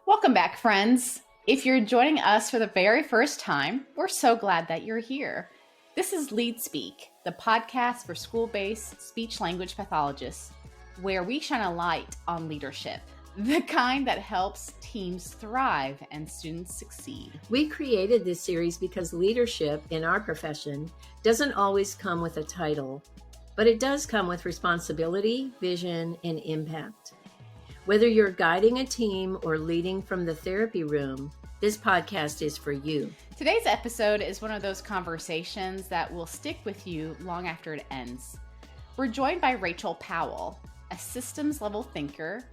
Welcome back, friends. If you're joining us for the very first time, we're so glad that you're here. This is LeadSpeak, the podcast for school-based speech-language pathologists, where we shine a light on leadership, the kind that helps teams thrive and students succeed. We created this series because leadership in our profession doesn't always come with a title, but it does come with responsibility, vision, and impact. Whether you're guiding a team or leading from the therapy room, this podcast is for you. Today's episode is one of those conversations that will stick with you long after it ends. We're joined by Rachel Powell, a systems-level thinker,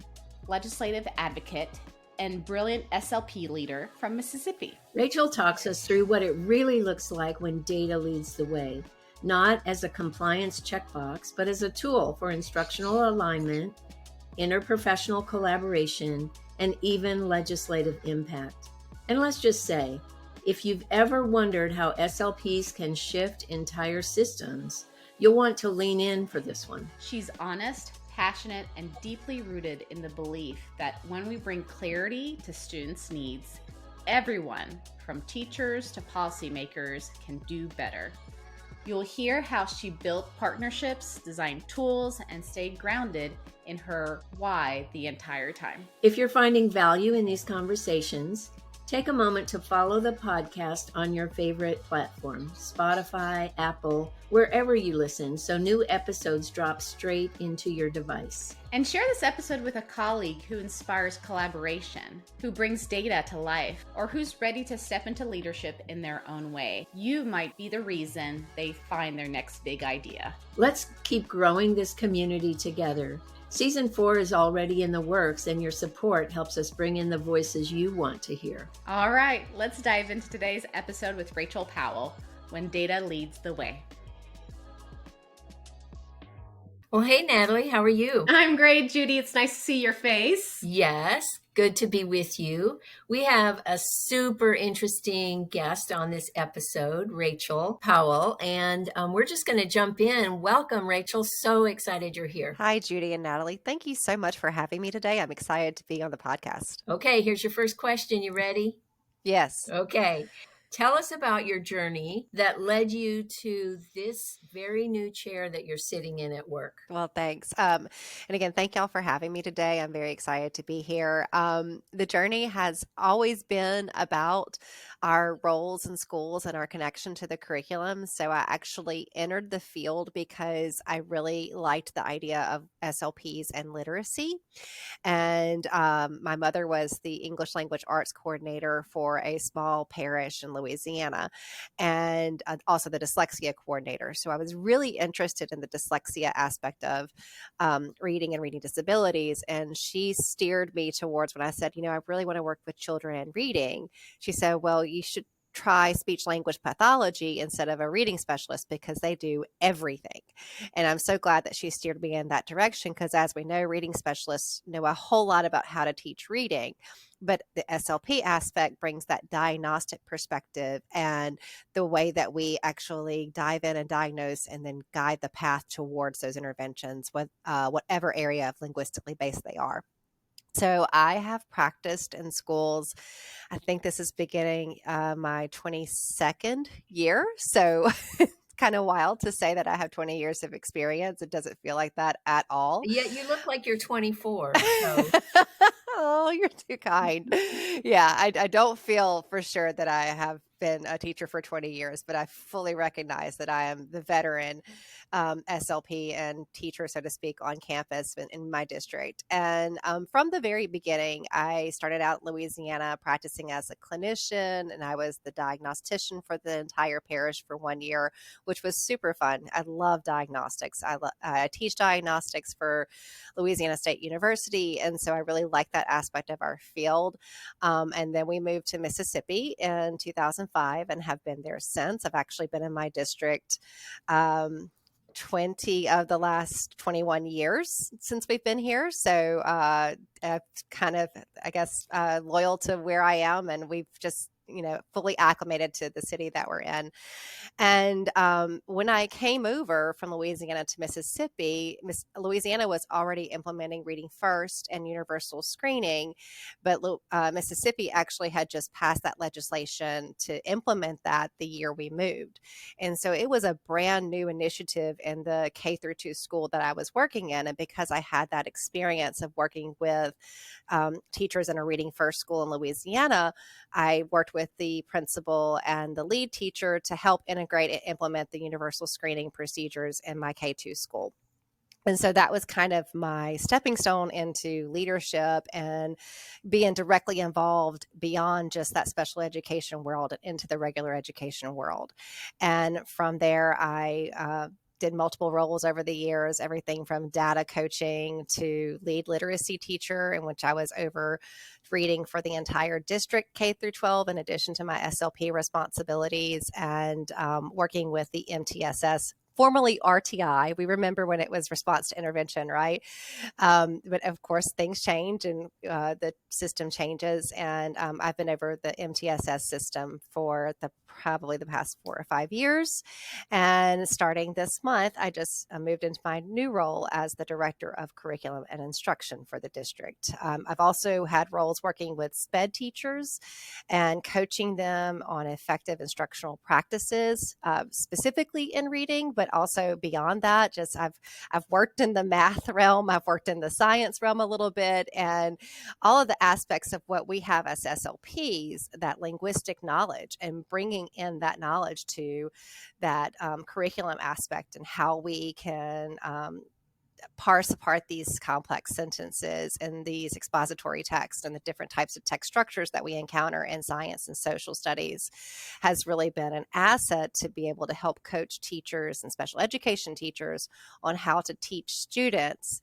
legislative advocate, and brilliant SLP leader from Mississippi. Rachel talks us through what it really looks like when data leads the way, not as a compliance checkbox, but as a tool for instructional alignment, interprofessional collaboration, and even legislative impact. And let's just say, if you've ever wondered how SLPs can shift entire systems, you'll want to lean in for this one. She's honest, passionate, and deeply rooted in the belief that when we bring clarity to students' needs, everyone, from teachers to policymakers, can do better. You'll hear how she built partnerships, designed tools, and stayed grounded in her why the entire time. If you're finding value in these conversations, take a moment to follow the podcast on your favorite platform, Spotify, Apple, wherever you listen, so new episodes drop straight into your device. And share this episode with a colleague who inspires collaboration, who brings data to life, or who's ready to step into leadership in their own way. You might be the reason they find their next big idea. Let's keep growing this community together. Season 4 is already in the works, and your support helps us bring in the voices you want to hear. All right, let's dive into today's episode with Rachel Powell, When Data Leads the Way. Well, hey, Natalie, how are you? I'm great, Judy. It's nice to see your face. Yes, good to be with you. We have a super interesting guest on this episode, Rachel Powell, and we're just going to jump in. Welcome, Rachel. So excited you're here. Hi, Judy and Natalie. Thank you so much for having me today. I'm excited to be on the podcast. Okay, here's your first question. You ready? Yes. Okay. Tell us about your journey that led you to this very new chair that you're sitting in at work. Well, thanks. And again, thank y'all for having me today. I'm very excited to be here. The journey has always been about our roles in schools and our connection to the curriculum. So I actually entered the field because I really liked the idea of SLPs and literacy. And my mother was the English language arts coordinator for a small parish in Louisiana, and also the dyslexia coordinator. So I was really interested in the dyslexia aspect of reading and reading disabilities. And she steered me towards, when I said, I really want to work with children and reading, she said, well, you should try speech language pathology instead of a reading specialist because they do everything. And I'm so glad that she steered me in that direction because, as we know, reading specialists know a whole lot about how to teach reading, but the SLP aspect brings that diagnostic perspective and the way that we actually dive in and diagnose and then guide the path towards those interventions with whatever area of linguistically based they are. So I have practiced in schools. I think this is beginning my 22nd year. So it's kind of wild to say that I have 20 years of experience. It doesn't feel like that at all. Yeah, you look like you're 24. So. Oh, you're too kind. Yeah, I don't feel for sure that I have been a teacher for 20 years, but I fully recognize that I am the veteran SLP and teacher, so to speak, on campus in my district. And from the very beginning, I started out in Louisiana practicing as a clinician, and I was the diagnostician for the entire parish for 1 year, which was super fun. I love diagnostics. I teach diagnostics for Louisiana State University, and so I really like that aspect of our field. And then we moved to Mississippi in 2005 and have been there since. I've actually been in my district 20 of the last 21 years since we've been here. So kind of, I guess, loyal to where I am. And we've just, fully acclimated to the city that we're in. And when I came over from Louisiana to Mississippi, Louisiana was already implementing reading first and universal screening, but Mississippi actually had just passed that legislation to implement that the year we moved. And so it was a brand new initiative in the K through 2 school that I was working in. And because I had that experience of working with teachers in a reading first school in Louisiana, I worked with the principal and the lead teacher to help integrate and implement the universal screening procedures in my K2 school. And so that was kind of my stepping stone into leadership and being directly involved beyond just that special education world and into the regular education world. And from there, I did multiple roles over the years, everything from data coaching to lead literacy teacher, in which I was over reading for the entire district K through 12, in addition to my SLP responsibilities, and working with the MTSS, formerly RTI. We remember when it was response to intervention, right? But of course, things change and the system changes. And I've been over the MTSS system for probably the past 4 or 5 years. And starting this month, I just moved into my new role as the Director of Curriculum and Instruction for the district. I've also had roles working with SPED teachers and coaching them on effective instructional practices, specifically in reading, but also beyond that. Just I've worked in the math realm, I've worked in the science realm a little bit, and all of the aspects of what we have as SLPs, that linguistic knowledge, and bringing in that knowledge to that curriculum aspect and how we can parse apart these complex sentences and these expository texts and the different types of text structures that we encounter in science and social studies has really been an asset to be able to help coach teachers and special education teachers on how to teach students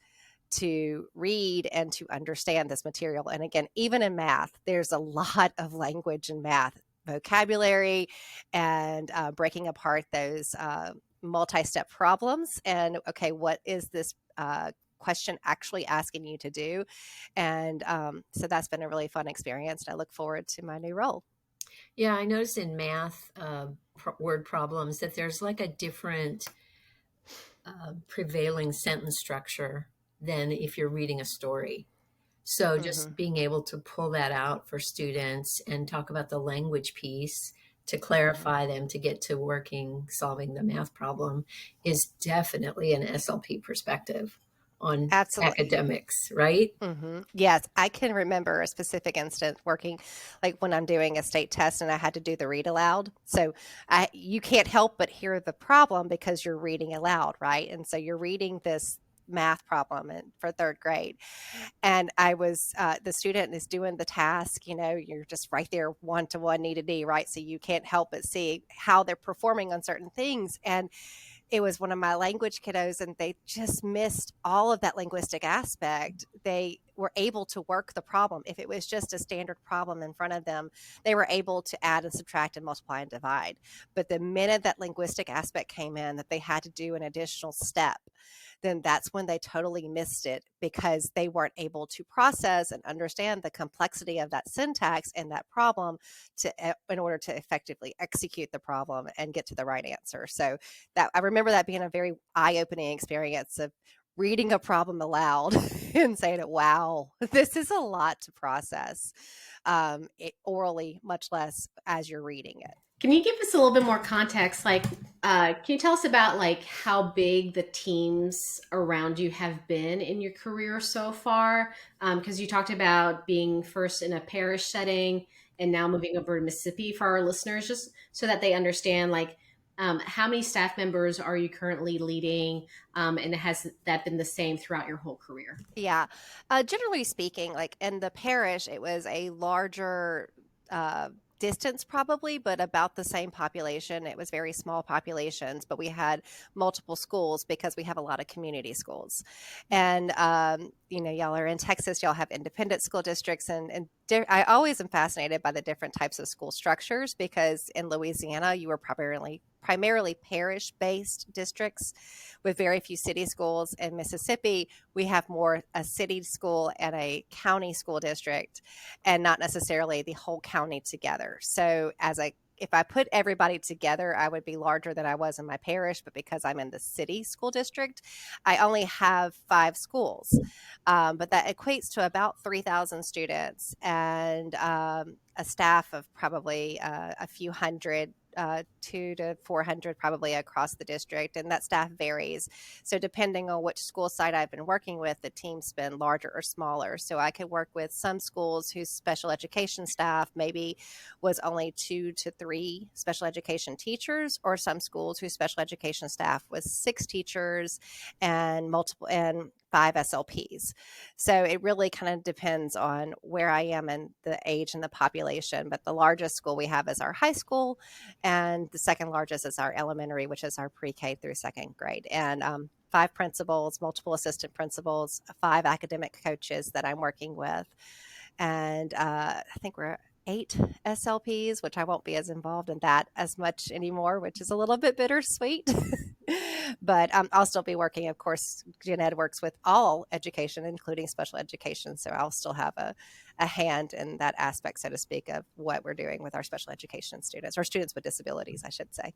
to read and to understand this material. And again, even in math, there's a lot of language in math, vocabulary, and breaking apart those multi-step problems. And okay, what is this question actually asking you to do? And so that's been a really fun experience. And I look forward to my new role. Yeah, I noticed in math word problems that there's like a different prevailing sentence structure than if you're reading a story. So just being able to pull that out for students and talk about the language piece to clarify them to get to solving the math problem is definitely an SLP perspective on Absolutely. academics, right? Yes, I can remember a specific instance working, like when I'm doing a state test and I had to do the read aloud. So you can't help but hear the problem because you're reading aloud, right? And so you're reading this math problem for 3rd grade. And I was, the student is doing the task, you're just right there, 1-to-1, knee to knee, right? So you can't help but see how they're performing on certain things. And it was one of my language kiddos, and they just missed all of that linguistic aspect. They were able to work the problem. If it was just a standard problem in front of them, they were able to add and subtract and multiply and divide. But the minute that linguistic aspect came in, that they had to do an additional step, then that's when they totally missed it, because they weren't able to process and understand the complexity of that syntax and that problem in order to effectively execute the problem and get to the right answer. So that I remember that being a very eye-opening experience of reading a problem aloud and saying, wow, this is a lot to process orally, much less as you're reading it. Can you give us a little bit more context? Can you tell us about how big the teams around you have been in your career so far? Because you talked about being first in a parish setting and now moving over to Mississippi for our listeners, just so that they understand how many staff members are you currently leading? And has that been the same throughout your whole career? Yeah. Generally speaking, in the parish, it was a larger distance probably, but about the same population. It was very small populations, but we had multiple schools because we have a lot of community schools. And, y'all are in Texas, y'all have independent school districts, and I always am fascinated by the different types of school structures, because in Louisiana, you were primarily parish-based districts with very few city schools. In Mississippi, we have more a city school and a county school district, and not necessarily the whole county together. So if I put everybody together, I would be larger than I was in my parish, but because I'm in the city school district, I only have 5 schools. But that equates to about 3,000 students and a staff of probably a few hundred, 200 to 400 probably across the district, and that staff varies. So depending on which school site I've been working with, the team's been larger or smaller. So I could work with some schools whose special education staff maybe was only 2 to 3 special education teachers, or some schools whose special education staff was 6 teachers and 5 SLPs. So it really kind of depends on where I am in the age and the population. But the largest school we have is our high school, and the second largest is our elementary, which is our pre-K through second grade. And 5 principals, multiple assistant principals, 5 academic coaches that I'm working with. And I think we're 8 SLPs, which I won't be as involved in that as much anymore, which is a little bit bittersweet. But I'll still be working. Of course, Gen Ed works with all education, including special education. So I'll still have a hand in that aspect, so to speak, of what we're doing with our special education students, or students with disabilities, I should say.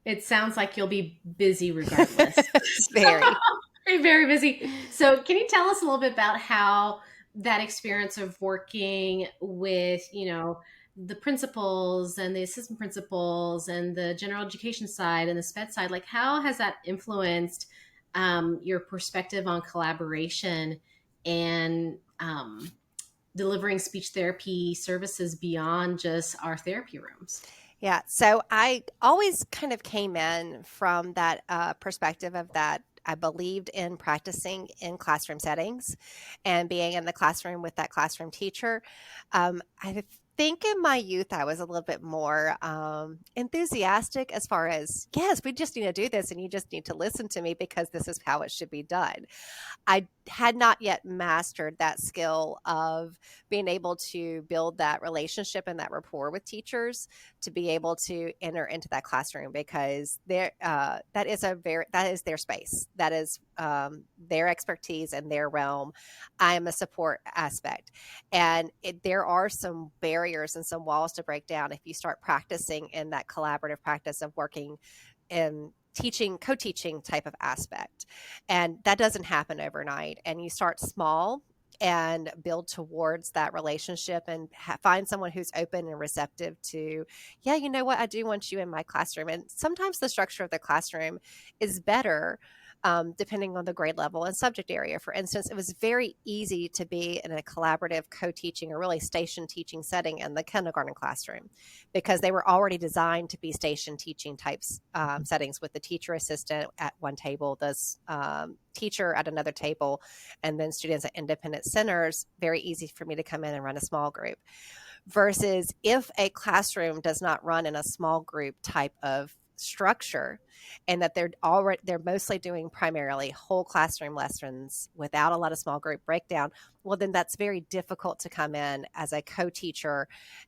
It sounds like you'll be busy regardless. Very. Very, very busy. So can you tell us a little bit about how that experience of working with, the principals and the assistant principals and the general education side and the SPED side, like how has that influenced your perspective on collaboration and delivering speech therapy services beyond just our therapy rooms? Yeah. So I always kind of came in from that perspective of that I believed in practicing in classroom settings and being in the classroom with that classroom teacher. I think in my youth, I was a little bit more enthusiastic as far as, yes, we just need to do this and you just need to listen to me because this is how it should be done. I had not yet mastered that skill of being able to build that relationship and that rapport with teachers to be able to enter into that classroom, because that is their space. That is their expertise and their realm. I am a support aspect. And there are some barriers and some walls to break down if you start practicing in that collaborative practice of working in co-teaching type of aspect. And that doesn't happen overnight. And you start small and build towards that relationship and find someone who's open and receptive to, yeah, you know what, I do want you in my classroom. And sometimes the structure of the classroom is better depending on the grade level and subject area. For instance, it was very easy to be in a collaborative co-teaching or really station teaching setting in the kindergarten classroom, because they were already designed to be station teaching types settings, with the teacher assistant at one table, the teacher at another table, and then students at independent centers. Very easy for me to come in and run a small group. Versus if a classroom does not run in a small group type of structure, and that they're mostly doing primarily whole classroom lessons without a lot of small group breakdown, well, then that's very difficult to come in as a co-teacher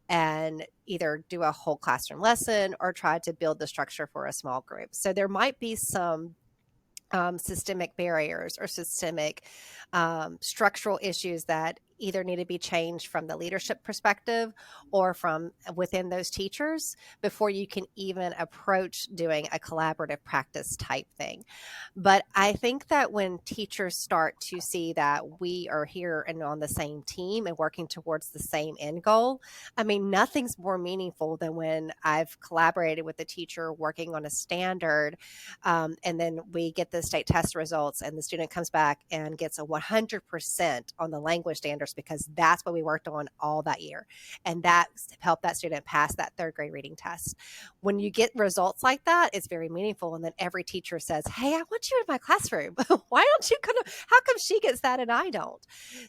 and either do a whole classroom lesson or try to build the structure for a small group. So there might be some systemic barriers or systemic structural issues that either need to be changed from the leadership perspective or from within those teachers before you can even approach doing a collaborative practice type thing. But I think that when teachers start to see that we are here and on the same team and working towards the same end goal, I mean, nothing's more meaningful than when I've collaborated with a teacher working on a standard, and then we get the state test results and the student comes back and gets a 100% on the language standards, because that's what we worked on all that year. And that helped that student pass that third grade reading test. When you get results like that, it's very meaningful. And then every teacher says, hey, I want you in my classroom. Why don't you how come she gets that and I don't?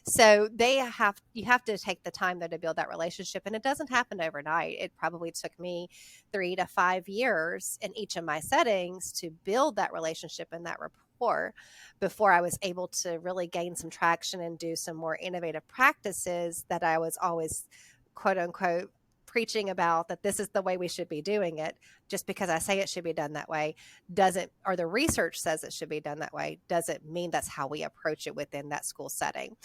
So you have to take the time though to build that relationship. And it doesn't happen overnight. It probably took me 3 to 5 years in each of my settings to build that relationship and that before I was able to really gain some traction and do some more innovative practices that I was always, quote unquote, preaching about, that this is the way we should be doing it. Just because I say it should be done that way doesn't, or the research says it should be done that way, doesn't mean that's how we approach it within that school setting.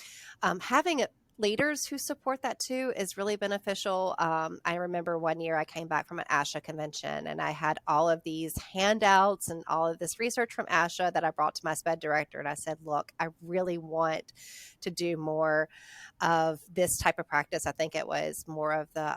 Having leaders who support that too is really beneficial. I remember one year I came back from an ASHA convention and I had all of these handouts and all of this research from ASHA that I brought to my SPED director. And I said, look, I really want to do more of this type of practice. I think it was more of the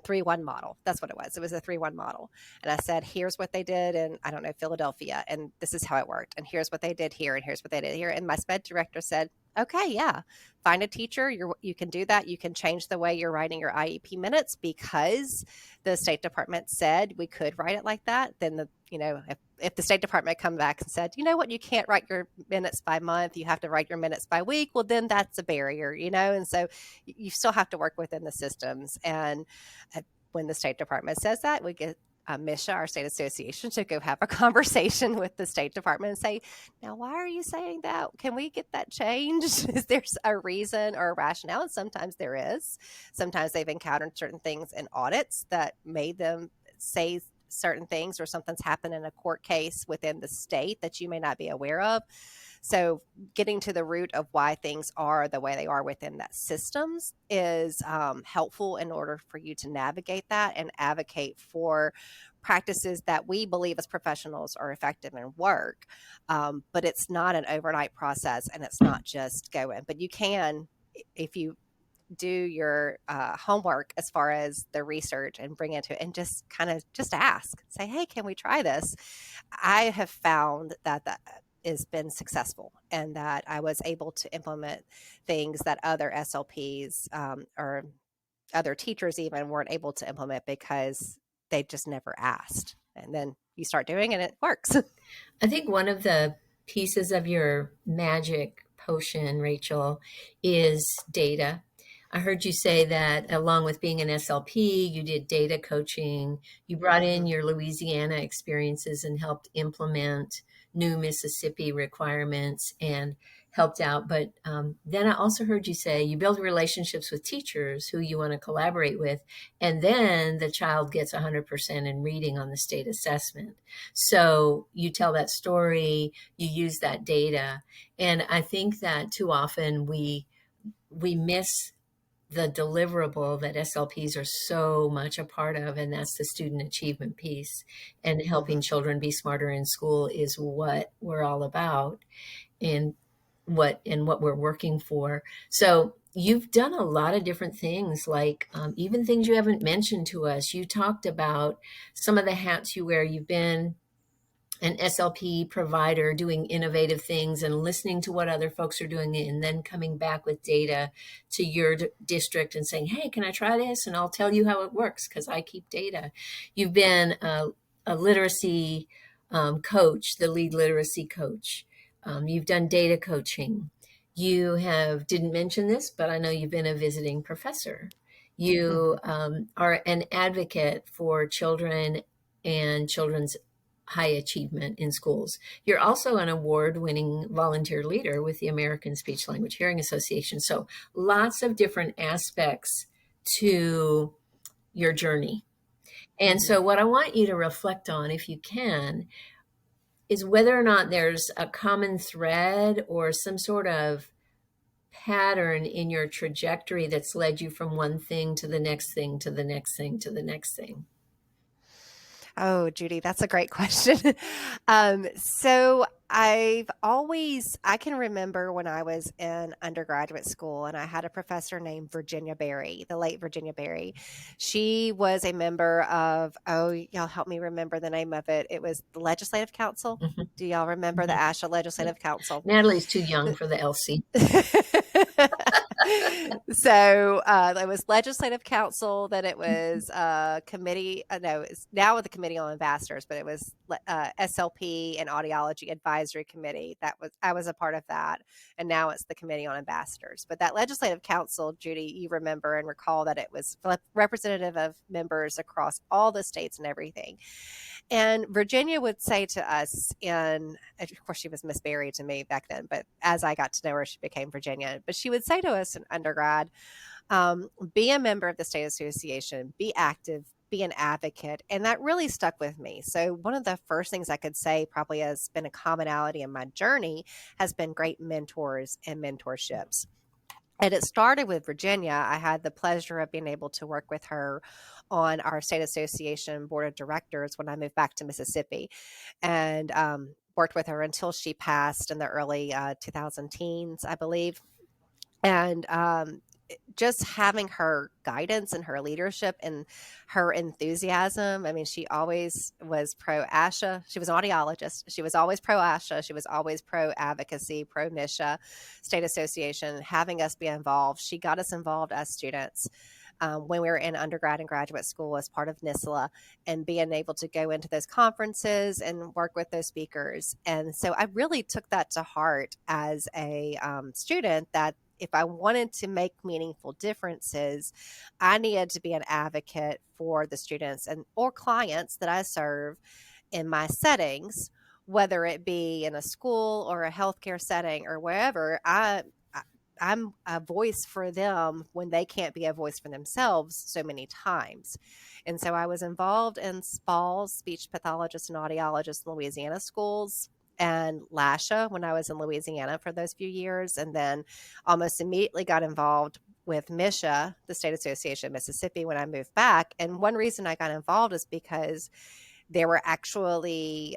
3-1 model. That's what it was. It was a 3-1 model. And I said, here's what they did in, I don't know, Philadelphia, and this is how it worked. And here's what they did here, and here's what they did here. And my SPED director said, okay, yeah, find a teacher. You can do that. You can change the way you're writing your IEP minutes because the State Department said we could write it like that. Then if the State Department come back and said, you know what, you can't write your minutes by month, you have to write your minutes by week, well, then that's a barrier, and so you still have to work within the systems. And when the State Department says that, we get MISHA, our state association, to go have a conversation with the State Department and say, now, why are you saying that? Can we get that changed? Is there a reason or a rationale? And sometimes there is. Sometimes they've encountered certain things in audits that made them say certain things, or something's happened in a court case within the state that you may not be aware of. So getting to the root of why things are the way they are within that systems is helpful in order for you to navigate that and advocate for practices that we believe as professionals are effective and work. But it's not an overnight process, and it's not just going. But you can, if you do your homework as far as the research and bring it to it and just ask, say, hey, can we try this? I have found that has been successful, and that I was able to implement things that other SLPs or other teachers even weren't able to implement because they just never asked. And then you start doing it and it works. I think one of the pieces of your magic potion, Rachel, is data. I heard you say that along with being an SLP, you did data coaching. You brought in your Louisiana experiences and helped implement new Mississippi requirements and helped out. But then I also heard you say you build relationships with teachers who you want to collaborate with, and then the child gets 100% in reading on the state assessment. So you tell that story, you use that data. And I think that too often we miss the deliverable that SLPs are so much a part of, and that's the student achievement piece. And helping children be smarter in school is what we're all about and what we're working for. So you've done a lot of different things, like even things you haven't mentioned to us. You talked about some of the hats you wear. You've been an SLP provider doing innovative things and listening to what other folks are doing, and then coming back with data to your district and saying, hey, can I try this? And I'll tell you how it works because I keep data. You've been a literacy coach, the lead literacy coach. You've done data coaching. You didn't mention this, but I know you've been a visiting professor. You are an advocate for children and children's high achievement in schools. You're also an award-winning volunteer leader with the American Speech Language Hearing Association. So lots of different aspects to your journey. And so what I want you to reflect on, if you can, is whether or not there's a common thread or some sort of pattern in your trajectory that's led you from one thing to the next thing, to the next thing, to the next thing. Oh, Judy, that's a great question. So I can remember when I was in undergraduate school and I had a professor named Virginia Berry, the late Virginia Berry. She was a member of, y'all help me remember the name of it. It was the Legislative Council. Do y'all remember the ASHA Legislative Council? Natalie's too young for the LC. So it was Legislative Council, then it was committee. It's now with the Committee on Ambassadors, but it was SLP and Audiology Advisory Committee. I was a part of that, and now it's the Committee on Ambassadors. But that Legislative Council, Judy, you remember and recall that it was representative of members across all the states and everything. And Virginia would say to us of course, she was Miss Berry to me back then, but as I got to know her, she became Virginia. But she would say to us in undergrad, be a member of the state association, be active, be an advocate. And that really stuck with me. So one of the first things I could say probably has been a commonality in my journey has been great mentors and mentorships. And it started with Virginia. I had the pleasure of being able to work with her on our state association board of directors when I moved back to Mississippi, and worked with her until she passed in the early 2010s, I believe. And just having her guidance and her leadership and her enthusiasm. I mean, she always was pro ASHA. She was an audiologist. She was always pro ASHA. She was always pro advocacy, pro MISHA, state association, having us be involved. She got us involved as students when we were in undergrad and graduate school as part of NISLA, and being able to go into those conferences and work with those speakers. And so I really took that to heart as a student, that if I wanted to make meaningful differences, I needed to be an advocate for the students and or clients that I serve in my settings, whether it be in a school or a healthcare setting or wherever. I'm a voice for them when they can't be a voice for themselves so many times. And so I was involved in SPALS, speech pathologists and audiologists in Louisiana schools, and LASHA when I was in Louisiana for those few years, and then almost immediately got involved with MISHA, the State Association of Mississippi, when I moved back. And one reason I got involved is because there were actually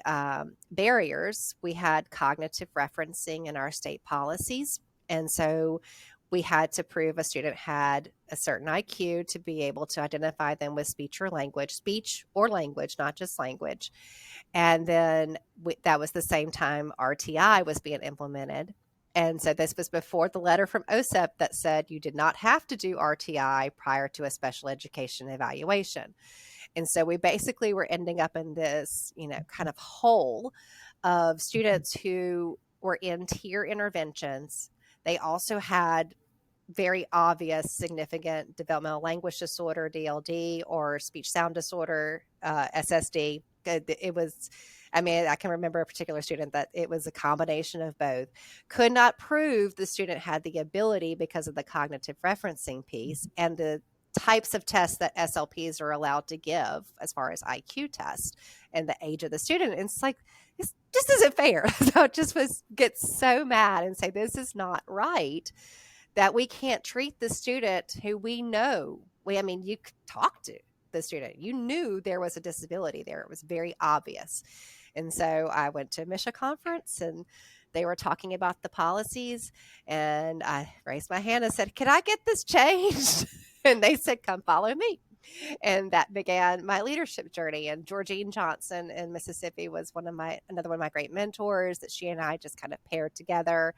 barriers. We had cognitive referencing in our state policies, and so we had to prove a student had a certain IQ to be able to identify them with speech or language, not just language. And then that was the same time RTI was being implemented. And so this was before the letter from OSEP that said you did not have to do RTI prior to a special education evaluation. And so we basically were ending up in this, kind of hole of students who were in tier interventions. They also had very obvious, significant developmental language disorder, DLD, or speech sound disorder, SSD. It was, I can remember a particular student that it was a combination of both. Could not prove the student had the ability because of the cognitive referencing piece and the types of tests that SLPs are allowed to give as far as IQ tests and the age of the student. And it's like, this just isn't fair. So it just get so mad and say, this is not right, that we can't treat the student who we know. You could talk to the student. You knew there was a disability there. It was very obvious. And so I went to a MISHA conference, and they were talking about the policies, and I raised my hand and said, "Can I get this changed?" And they said, "Come follow me." And that began my leadership journey. And Georgine Johnson in Mississippi was another one of my great mentors that she and I just kind of paired together.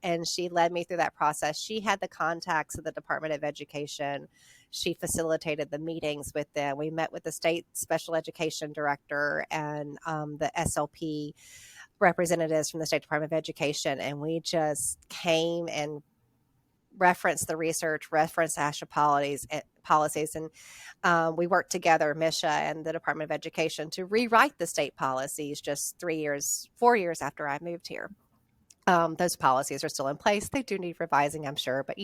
And she led me through that process. She had the contacts of the Department of Education. She facilitated the meetings with them. We met with the state special education director and the SLP representatives from the State Department of Education. And we just came and referenced the research, referenced ASHA policies, and we worked together, MISHA and the Department of Education, to rewrite the state policies just 4 years after I moved here. Those policies are still in place. They do need revising, I'm sure, but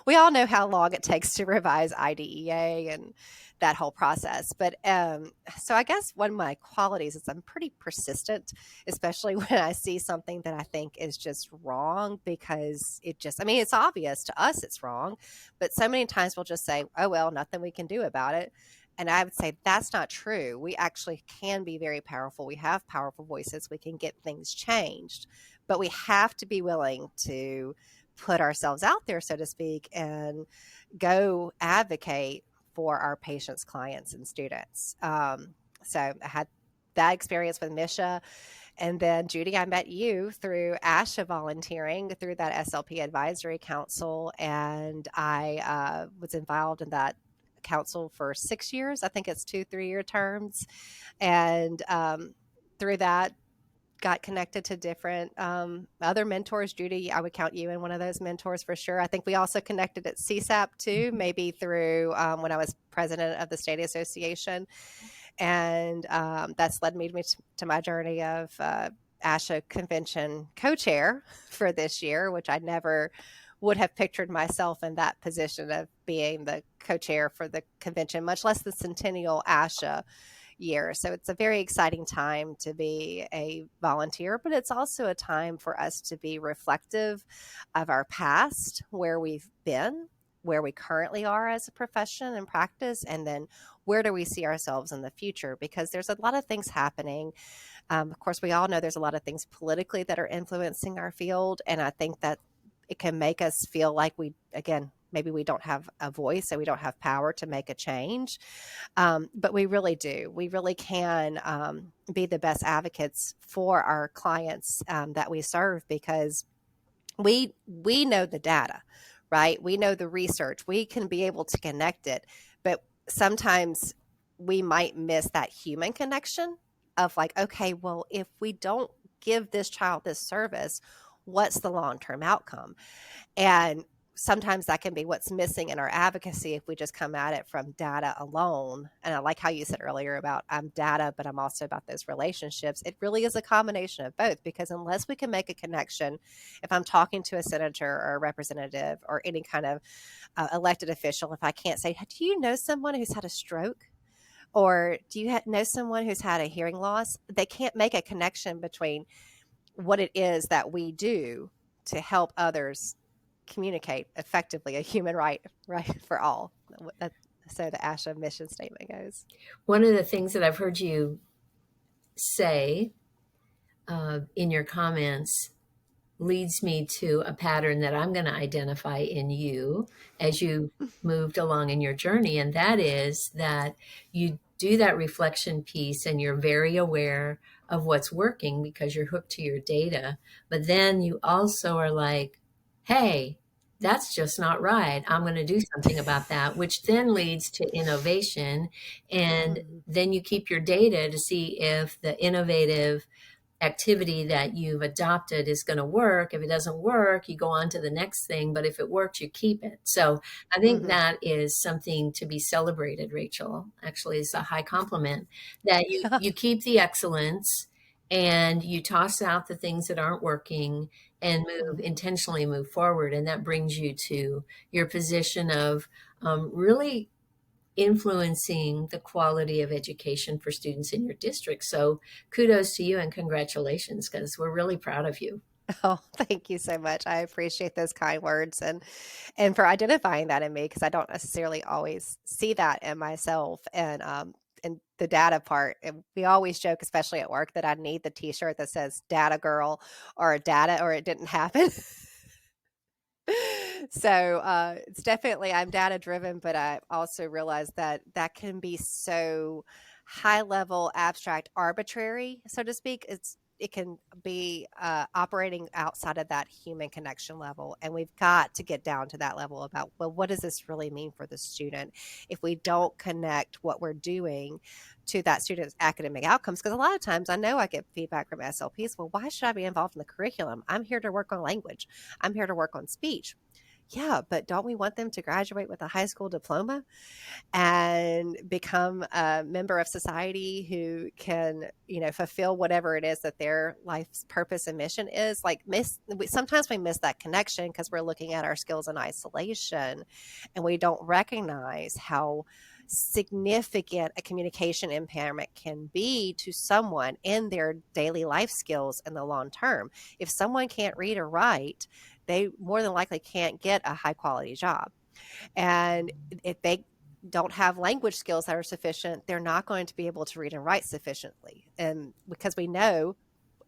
we all know how long it takes to revise IDEA and that whole process. But so I guess one of my qualities is I'm pretty persistent, especially when I see something that I think is just wrong, because it's obvious to us it's wrong, but so many times we'll just say, oh, well, nothing we can do about it. And I would say that's not true. We actually can be very powerful. We have powerful voices. We can get things changed, but we have to be willing to put ourselves out there, so to speak, and go advocate for our patients, clients, and students. So I had that experience with MISHA. And then, Judy, I met you through ASHA volunteering through that SLP Advisory Council. And I was involved in that council for 6 years. I think it's 2-3-year terms. And through that, got connected to different other mentors. Judy, I would count you in one of those mentors for sure. I think we also connected at CSAP too, maybe through when I was president of the State Association. And that's led me to my journey of ASHA convention co-chair for this year, which I never would have pictured myself in that position of being the co-chair for the convention, much less the centennial ASHA year. So it's a very exciting time to be a volunteer, but it's also a time for us to be reflective of our past, where we've been, where we currently are as a profession and practice, and then where do we see ourselves in the future? Because there's a lot of things happening. Of course, we all know there's a lot of things politically that are influencing our field, and I think that it can make us feel like maybe we don't have a voice and we don't have power to make a change. But we really do. We really can be the best advocates for our clients that we serve, because we know the data, right? We know the research. We can be able to connect it. But sometimes we might miss that human connection of like, okay, well, if we don't give this child this service, what's the long-term outcome? And sometimes that can be what's missing in our advocacy if we just come at it from data alone. And I like how you said earlier about I'm data, but I'm also about those relationships. It really is a combination of both, because unless we can make a connection, if I'm talking to a senator or a representative or any kind of elected official, if I can't say, do you know someone who's had a stroke? Or do you know someone who's had a hearing loss? They can't make a connection between what it is that we do to help others communicate effectively a human right for all. So the ASHA mission statement goes. One of the things that I've heard you say in your comments leads me to a pattern that I'm going to identify in you as you moved along in your journey. And that is that you do that reflection piece and you're very aware of what's working because you're hooked to your data. But then you also are like, hey, that's just not right. I'm going to do something about that, which then leads to innovation. And then you keep your data to see if the innovative activity that you've adopted is going to work. If it doesn't work, you go on to the next thing. But if it works, you keep it. So I think that is something to be celebrated, Rachel. Actually, it's a high compliment that you keep the excellence and you toss out the things that aren't working and intentionally move forward. And that brings you to your position of really influencing the quality of education for students in your district. So kudos to you and congratulations, because we're really proud of you. Oh, thank you so much. I appreciate those kind words and for identifying that in me, because I don't necessarily always see that in myself. And the data part, we always joke, especially at work, that I need the t-shirt that says data girl or data or it didn't happen. So it's definitely, I'm data driven, but I also realize that that can be so high level, abstract, arbitrary, so to speak. It can be operating outside of that human connection level. And we've got to get down to that level about, well, what does this really mean for the student if we don't connect what we're doing to that student's academic outcomes? Because a lot of times I know I get feedback from SLPs, well, why should I be involved in the curriculum? I'm here to work on language. I'm here to work on speech. Yeah, but don't we want them to graduate with a high school diploma and become a member of society who can, fulfill whatever it is that their life's purpose and mission is? Sometimes we miss that connection because we're looking at our skills in isolation, and we don't recognize how significant a communication impairment can be to someone in their daily life skills in the long term. If someone can't read or write, they more than likely can't get a high quality job. And if they don't have language skills that are sufficient, they're not going to be able to read and write sufficiently. And because we know,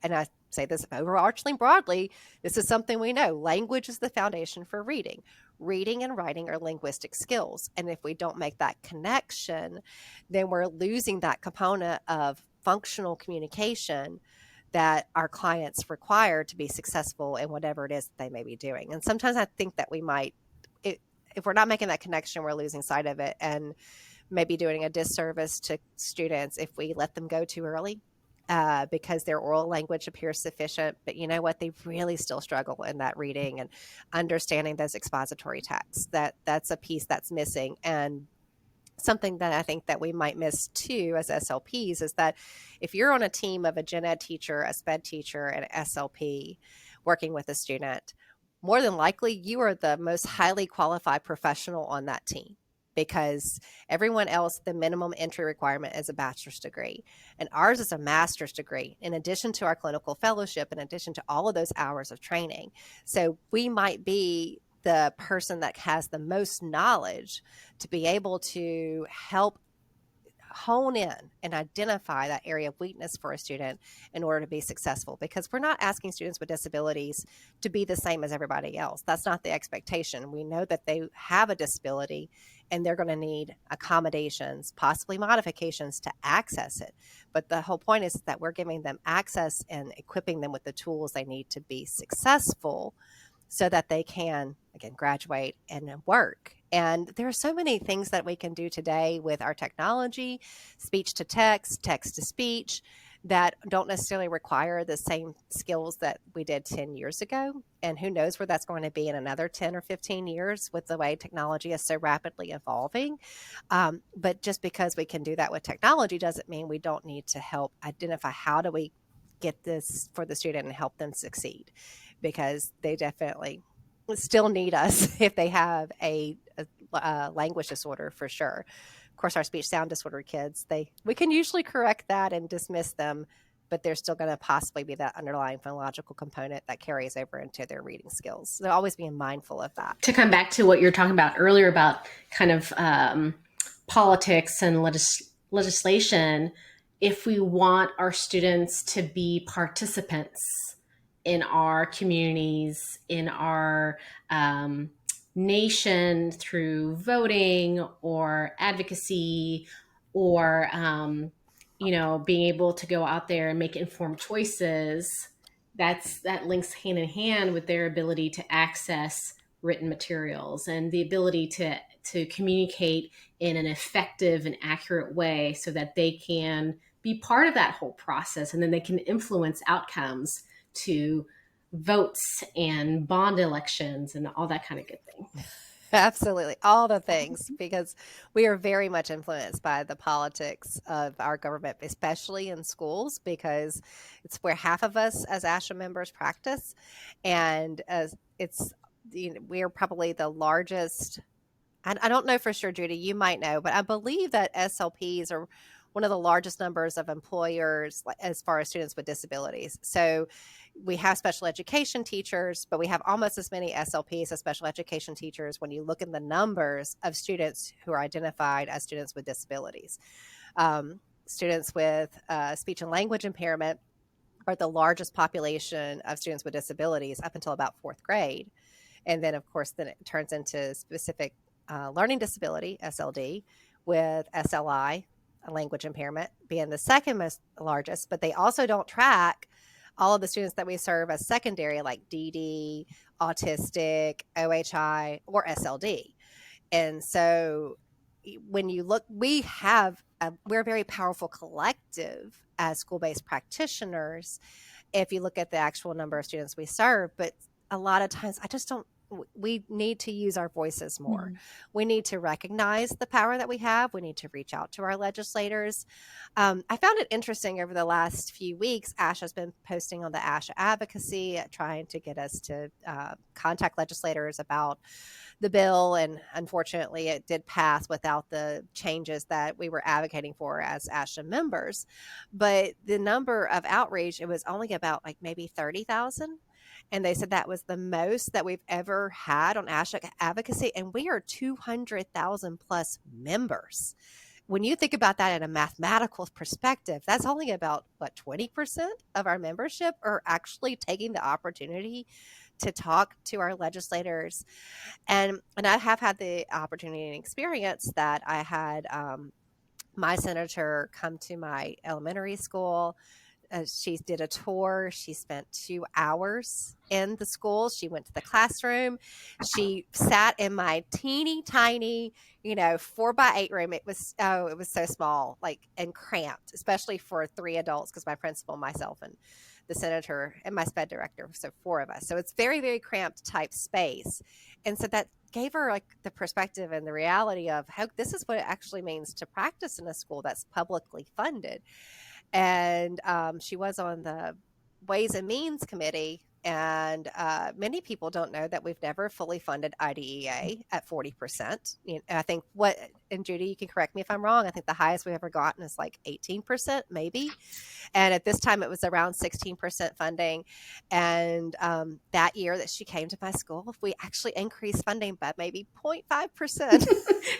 and I say this overarchingly broadly, this is something we know, language is the foundation for reading. Reading and writing are linguistic skills. And if we don't make that connection, then we're losing that component of functional communication that our clients require to be successful in whatever it is that they may be doing. And sometimes I think that we might, if we're not making that connection, we're losing sight of it and maybe doing a disservice to students if we let them go too early because their oral language appears sufficient. But you know what? They really still struggle in that reading and understanding those expository texts. That's a piece that's missing. And something that I think that we might miss too as SLPs is that if you're on a team of a gen ed teacher, a sped teacher, and an SLP working with a student, more than likely you are the most highly qualified professional on that team, because everyone else, the minimum entry requirement is a bachelor's degree, and ours is a master's degree, in addition to our clinical fellowship, in addition to all of those hours of training. So we might be the person that has the most knowledge to be able to help hone in and identify that area of weakness for a student in order to be successful, because we're not asking students with disabilities to be the same as everybody else. That's not the expectation. We know that they have a disability and they're going to need accommodations, possibly modifications to access it. But the whole point is that we're giving them access and equipping them with the tools they need to be successful so that they can, again, graduate and work. And there are so many things that we can do today with our technology, speech to text, text to speech, that don't necessarily require the same skills that we did 10 years ago. And who knows where that's going to be in another 10 or 15 years with the way technology is so rapidly evolving. But just because we can do that with technology doesn't mean we don't need to help identify how do we get this for the student and help them succeed, because they definitely still need us if they have a language disorder, for sure. Of course, our speech sound disorder kids, we can usually correct that and dismiss them, but there's still going to possibly be that underlying phonological component that carries over into their reading skills. So always being mindful of that. To come back to what you were talking about earlier about kind of politics and legislation, if we want our students to be participants in our communities, in our nation through voting or advocacy, or being able to go out there and make informed choices, that links hand in hand with their ability to access written materials and the ability to communicate in an effective and accurate way so that they can be part of that whole process, and then they can influence outcomes to votes and bond elections and all that kind of good thing. Absolutely. All the things, because we are very much influenced by the politics of our government, especially in schools, because it's where half of us as ASHA members practice. And we are probably the largest. I don't know for sure, Judy, you might know, but I believe that SLPs are one of the largest numbers of employers as far as students with disabilities. So we have special education teachers, but we have almost as many SLPs as special education teachers when you look at the numbers of students who are identified as students with disabilities. Students with speech and language impairment are the largest population of students with disabilities up until about fourth grade. And then, of course, then it turns into specific learning disability, SLD, with SLI, a language impairment, being the second most largest, but they also don't track all of the students that we serve as secondary, like DD, autistic, OHI, or SLD. And so when you look, we're a very powerful collective as school-based practitioners if you look at the actual number of students we serve, but a lot of times we need to use our voices more. Mm-hmm. We need to recognize the power that we have. We need to reach out to our legislators. I found it interesting over the last few weeks. ASHA has been posting on the ASHA advocacy, trying to get us to contact legislators about the bill. And unfortunately, it did pass without the changes that we were advocating for as ASHA members. But the number of outreach, it was only about maybe 30,000. And they said that was the most that we've ever had on ASHA advocacy. And we are 200,000 plus members. When you think about that in a mathematical perspective, that's only about 20% of our membership are actually taking the opportunity to talk to our legislators. And I have had the opportunity and experience that I had my senator come to my elementary school. She did a tour. She spent 2 hours in the school. She went to the classroom. She sat in my teeny tiny, 4x8 room. It was so small, and cramped, especially for 3 adults, because my principal, myself, and the senator and my sped director, so 4 of us. So it's very, very cramped type space. And so that gave her like the perspective and the reality of how this is what it actually means to practice in a school that's publicly funded. And she was on the Ways and Means Committee. And many people don't know that we've never fully funded IDEA at 40%. I think and Judy, you can correct me if I'm wrong, I think the highest we've ever gotten is like 18%, maybe. And at this time, it was around 16% funding. And that year that she came to my school, we actually increased funding by maybe 0.5%.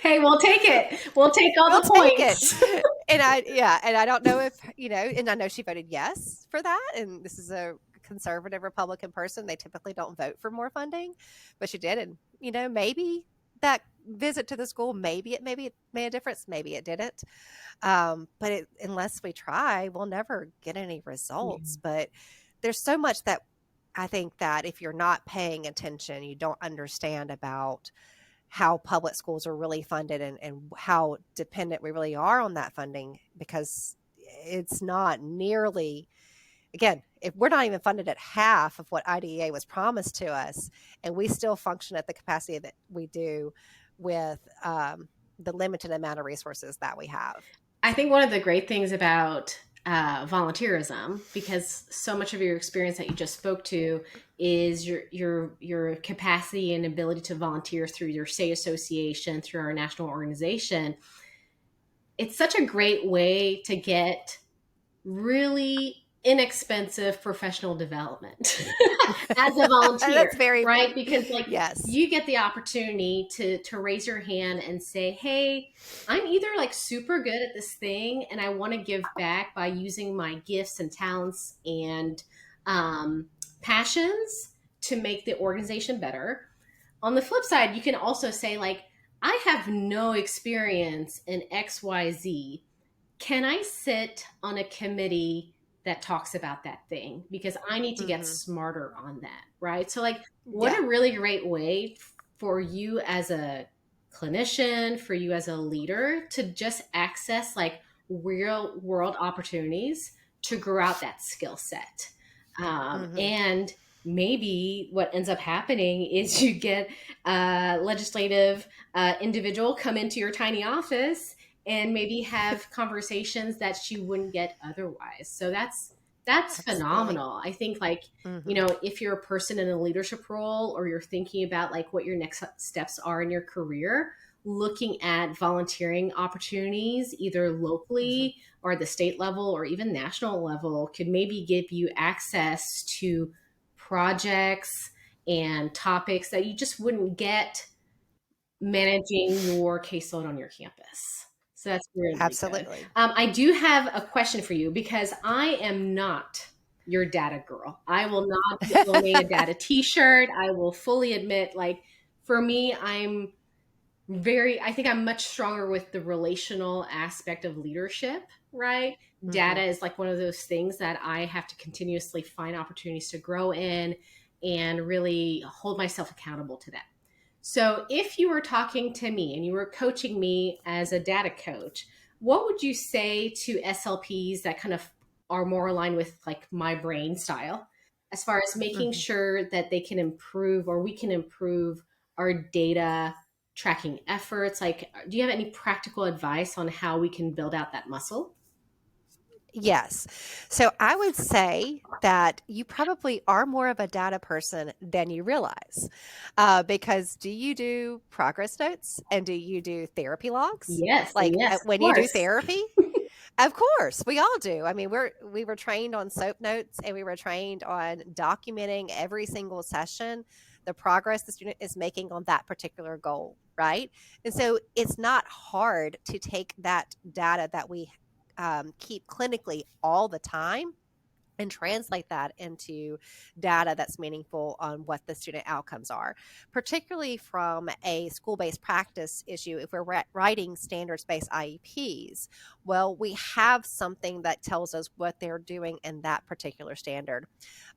Hey, we'll take it. We'll take all the points. And I don't know if, and I know she voted yes for that. And this is a conservative Republican person. They typically don't vote for more funding, but she did. And, maybe that visit to the school, maybe it made a difference. Maybe it didn't. But unless we try, we'll never get any results. Yeah. But there's so much that I think that if you're not paying attention, you don't understand about how public schools are really funded and how dependent we really are on that funding, because it's not nearly, again, if we're not even funded at half of what IDEA was promised to us, and we still function at the capacity that we do with the limited amount of resources that we have. I think one of the great things about volunteerism, because so much of your experience that you just spoke to is your capacity and ability to volunteer through your state association, through our national organization. It's such a great way to get really inexpensive professional development as a volunteer. That's very right, because yes, you get the opportunity to raise your hand and say, hey, I'm either super good at this thing and I want to give back by using my gifts and talents and passions to make the organization better. On the flip side, you can also say I have no experience in XYZ. Can I sit on a committee that talks about that thing? Because I need to get smarter on that, right? So what a really great way for you as a clinician, for you as a leader to just access real world opportunities to grow out that skill set. And maybe what ends up happening is you get a legislative individual come into your tiny office and maybe have conversations that you wouldn't get otherwise. So that's phenomenal. I think if you're a person in a leadership role, or you're thinking about what your next steps are in your career, looking at volunteering opportunities either locally or at the state level or even national level could maybe give you access to projects and topics that you just wouldn't get managing your caseload on your campus. So that's really absolutely good. I do have a question for you, because I am not your data girl. I will not donate a data t-shirt. I will fully admit, for me, I think I'm much stronger with the relational aspect of leadership, right? Data is one of those things that I have to continuously find opportunities to grow in and really hold myself accountable to that. So if you were talking to me and you were coaching me as a data coach, what would you say to SLPs that kind of are more aligned with my brain style, as far as making sure that they can improve, or we can improve our data tracking efforts? Do you have any practical advice on how we can build out that muscle? Yes. So I would say that you probably are more of a data person than you realize, because do you do progress notes and do you do therapy logs? Yes. Yes, when you do therapy? Of course, we all do. I mean, we were trained on SOAP notes, and we were trained on documenting every single session, the progress the student is making on that particular goal, right? And so it's not hard to take that data that we keep clinically all the time and translate that into data that's meaningful on what the student outcomes are, particularly from a school-based practice issue. If we're writing standards-based IEPs, well, we have something that tells us what they're doing in that particular standard.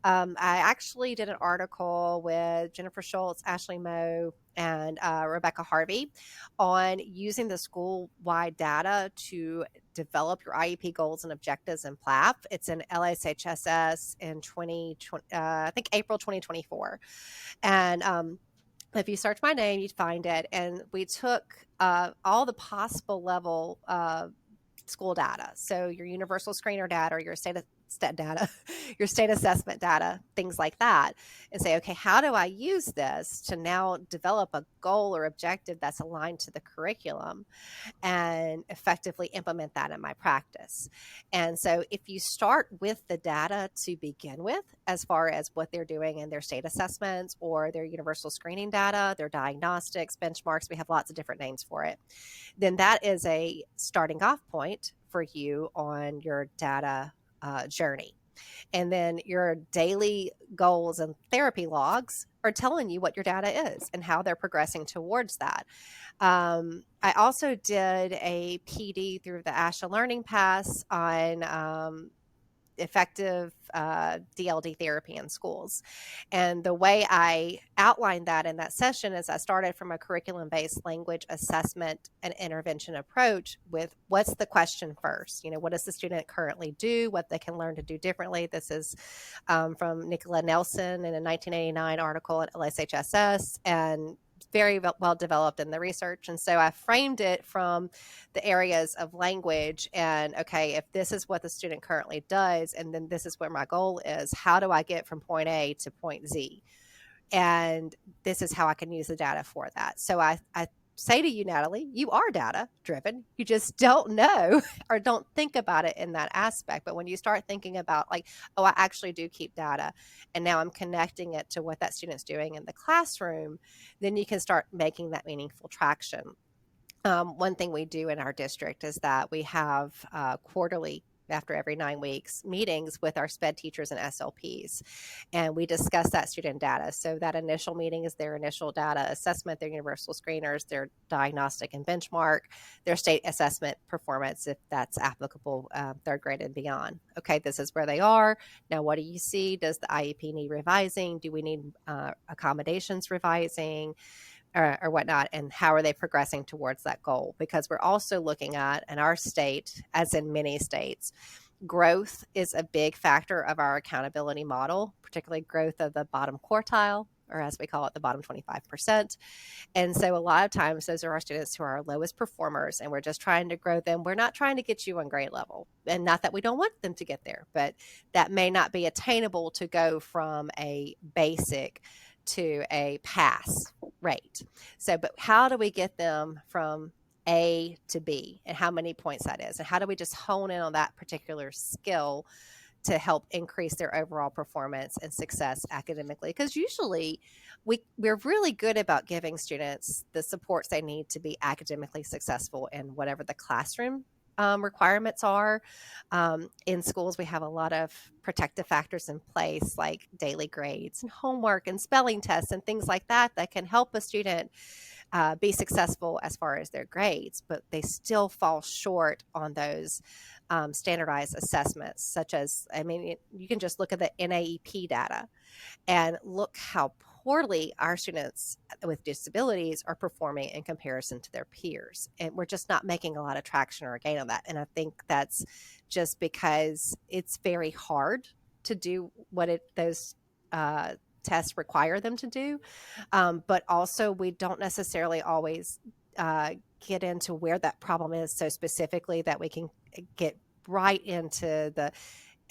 I actually did an article with Jennifer Schultz, Ashley Moe, and Rebecca Harvey on using the school-wide data to develop your IEP goals and objectives in PLAP. It's in LSHSS in I think April 2024. And If you search my name, you'd find it. And we took all the possible level school data. So your universal screener data or your state data, your state assessment data, things like that, and say, okay, how do I use this to now develop a goal or objective that's aligned to the curriculum and effectively implement that in my practice? And so if you start with the data to begin with, as far as what they're doing in their state assessments or their universal screening data, their diagnostics, benchmarks, we have lots of different names for it, then that is a starting off point for you on your data journey. And then your daily goals and therapy logs are telling you what your data is and how they're progressing towards that. I also did a PD through the ASHA Learning Pass on effective DLD therapy in schools. And the way I outlined that in that session is I started from a curriculum-based language assessment and intervention approach with what's the question first? What does the student currently do, what they can learn to do differently? This is from Nicola Nelson in a 1989 article at LSHSS, and very well developed in the research. And so I framed it from the areas of language and, okay, if this is what the student currently does, and then this is where my goal is, how do I get from point A to point Z? And this is how I can use the data for that. So I say to you, Natalie, you are data driven. You just don't know or don't think about it in that aspect. But when you start thinking about like, oh, I actually do keep data, and now I'm connecting it to what that student's doing in the classroom, then you can start making that meaningful traction. One thing we do in our district is that we have quarterly, after every 9 weeks, meetings with our SPED teachers and SLPs, and we discuss that student data. So that initial meeting is their initial data assessment, their universal screeners, their diagnostic and benchmark, their state assessment performance, if that's applicable, third grade and beyond. Okay, this is where they are. Now, what do you see? Does the IEP need revising? Do we need accommodations revising? Or whatnot, and how are they progressing towards that goal? Because we're also looking at, in our state, as in many states, growth is a big factor of our accountability model, particularly growth of the bottom quartile, or as we call it, the bottom 25%. And so a lot of times those are our students who are our lowest performers, and we're just trying to grow them. We're not trying to get you on grade level, and not that we don't want them to get there, but that may not be attainable to go from a basic to a pass rate. So, but how do we get them from A to B, and how many points that is? And how do we just hone in on that particular skill to help increase their overall performance and success academically? Because usually we're really good about giving students the supports they need to be academically successful in whatever the classroom requirements are. In schools, we have a lot of protective factors in place, like daily grades and homework and spelling tests and things like that, that can help a student be successful as far as their grades, but they still fall short on those standardized assessments, such as, you can just look at the NAEP data and look how poorly our students with disabilities are performing in comparison to their peers. And we're just not making a lot of traction or gain on that. And I think that's just because it's very hard to do what those tests require them to do. But also we don't necessarily always get into where that problem is so specifically that we can get right into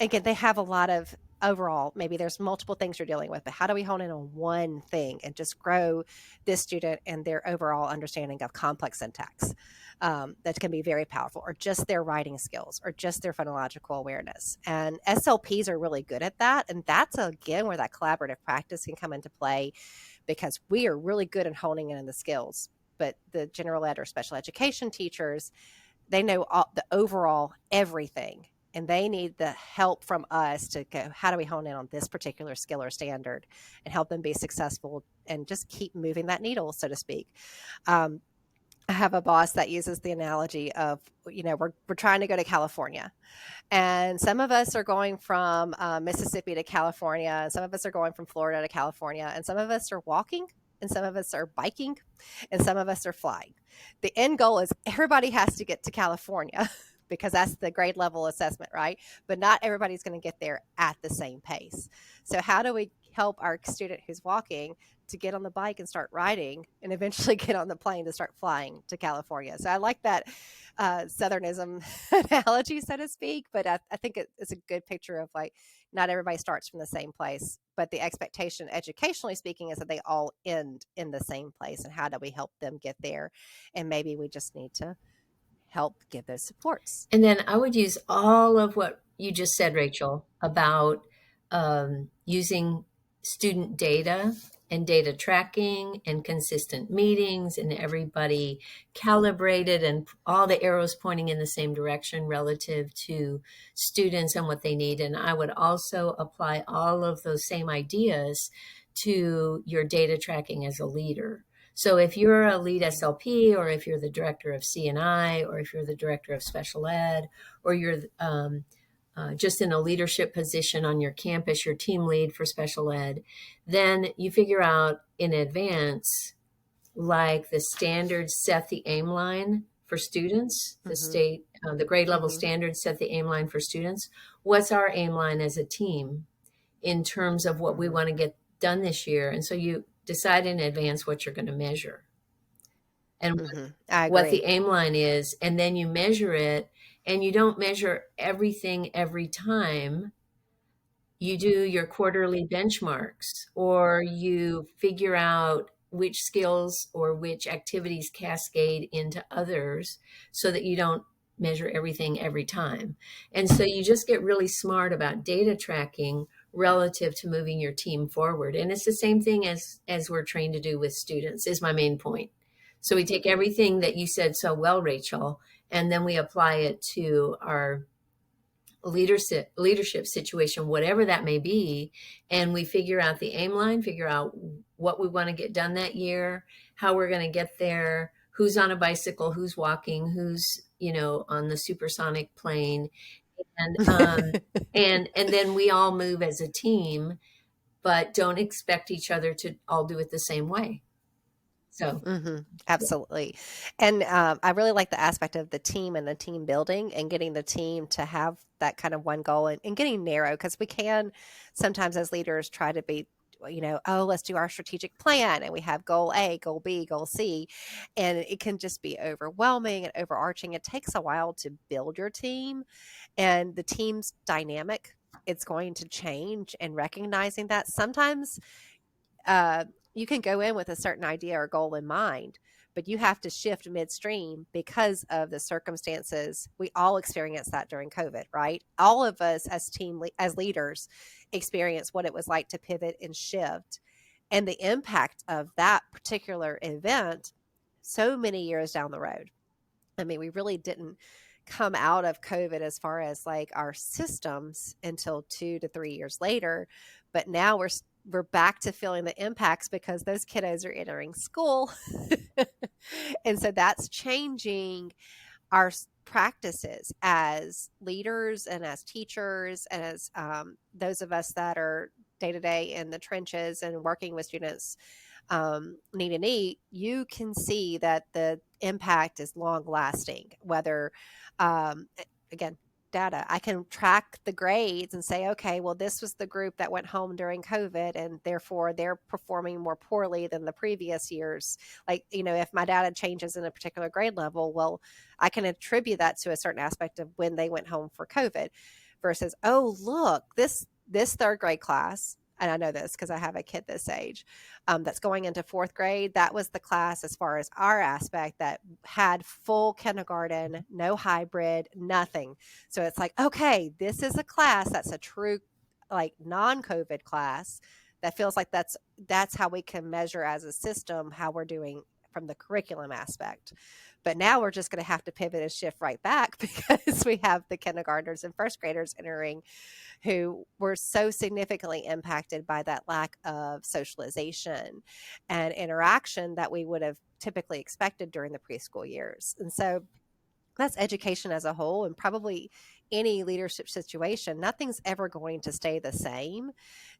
again, they have a lot of overall, maybe there's multiple things you're dealing with, but how do we hone in on one thing and just grow this student and their overall understanding of complex syntax? That can be very powerful, or just their writing skills, or just their phonological awareness. And SLPs are really good at that. And that's, again, where that collaborative practice can come into play, because we are really good at honing in on the skills. But the general ed or special education teachers, they know the overall everything. And they need the help from us to go, how do we hone in on this particular skill or standard and help them be successful and just keep moving that needle, so to speak. I have a boss that uses the analogy of, we're trying to go to California, and some of us are going from Mississippi to California. Some of us are going from Florida to California, and some of us are walking, and some of us are biking, and some of us are flying. The end goal is everybody has to get to California, because that's the grade level assessment, right? But not everybody's going to get there at the same pace. So how do we help our student who's walking to get on the bike and start riding and eventually get on the plane to start flying to California. So I like that Southernism analogy, so to speak, but I think it's a good picture of like, not everybody starts from the same place, but the expectation, educationally speaking, is that they all end in the same place. And how do we help them get there? And maybe we just need to help give those supports. And then I would use all of what you just said, Rachel, about using student data and data tracking and consistent meetings and everybody calibrated and all the arrows pointing in the same direction relative to students and what they need. And I would also apply all of those same ideas to your data tracking as a leader. So if you're a lead SLP, or if you're the director of C&I, or if you're the director of special ed, or you're just in a leadership position on your campus, your team lead for special ed, then you figure out in advance, like the standards set the aim line for students, the state, the grade level standards set the aim line for students. What's our aim line as a team in terms of what we want to get done this year? And so you decide in advance what you're going to measure and what the aim line is, and then you measure it. And you don't measure everything every time. You do your quarterly benchmarks, or you figure out which skills or which activities cascade into others so that you don't measure everything every time. And so you just get really smart about data tracking relative to moving your team forward. And it's the same thing as we're trained to do with students, is my main point. So we take everything that you said so well, Rachel, and then we apply it to our leadership situation, whatever that may be. And we figure out the aim line, figure out what we want to get done that year, how we're going to get there, who's on a bicycle, who's walking, who's, on the supersonic plane. And, and then we all move as a team, but don't expect each other to all do it the same way. So absolutely. And I really like the aspect of the team and the team building and getting the team to have that kind of one goal and getting narrow, because we can sometimes as leaders try to be, let's do our strategic plan, and we have goal A, goal B, goal C, and it can just be overwhelming and overarching. It takes a while to build your team, and the team's dynamic, it's going to change, and recognizing that sometimes you can go in with a certain idea or goal in mind, but you have to shift midstream because of the circumstances. We all experienced that during COVID, right? All of us as leaders experienced what it was like to pivot and shift, and the impact of that particular event so many years down the road. I mean, we really didn't come out of COVID as far as like our systems until 2 to 3 years later, but now we're back to feeling the impacts because those kiddos are entering school. And so that's changing our practices as leaders and as teachers and as those of us that are day-to-day in the trenches and working with students knee to knee. You can see that the impact is long lasting, whether again, data. I can track the grades and say, okay, well, this was the group that went home during COVID, and therefore they're performing more poorly than the previous years. Like, if my data changes in a particular grade level, well, I can attribute that to a certain aspect of when they went home for COVID versus, oh, look, this third grade class, and I know this because I have a kid this age that's going into fourth grade. That was the class, as far as our aspect, that had full kindergarten, no hybrid, nothing. So it's like, okay, this is a class that's a true like non-COVID class that feels like that's how we can measure as a system how we're doing from the curriculum aspect. But now we're just going to have to pivot and shift right back because we have the kindergartners and first graders entering who were so significantly impacted by that lack of socialization and interaction that we would have typically expected during the preschool years. And so that's education as a whole, and probably any leadership situation. Nothing's ever going to stay the same.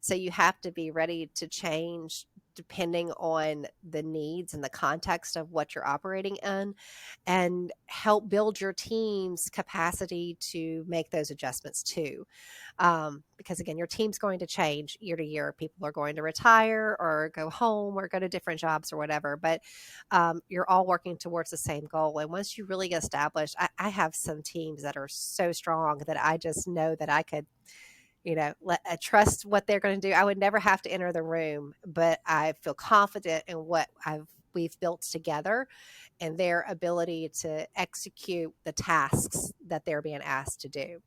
So you have to be ready to change depending on the needs and the context of what you're operating in, and help build your team's capacity to make those adjustments too. Because again, your team's going to change year to year. People are going to retire or go home or go to different jobs or whatever, but you're all working towards the same goal. And once you really establish, I have some teams that are so strong that I just know that I could, trust what they're going to do. I would never have to enter the room, but I feel confident in what we've built together and their ability to execute the tasks that they're being asked to do.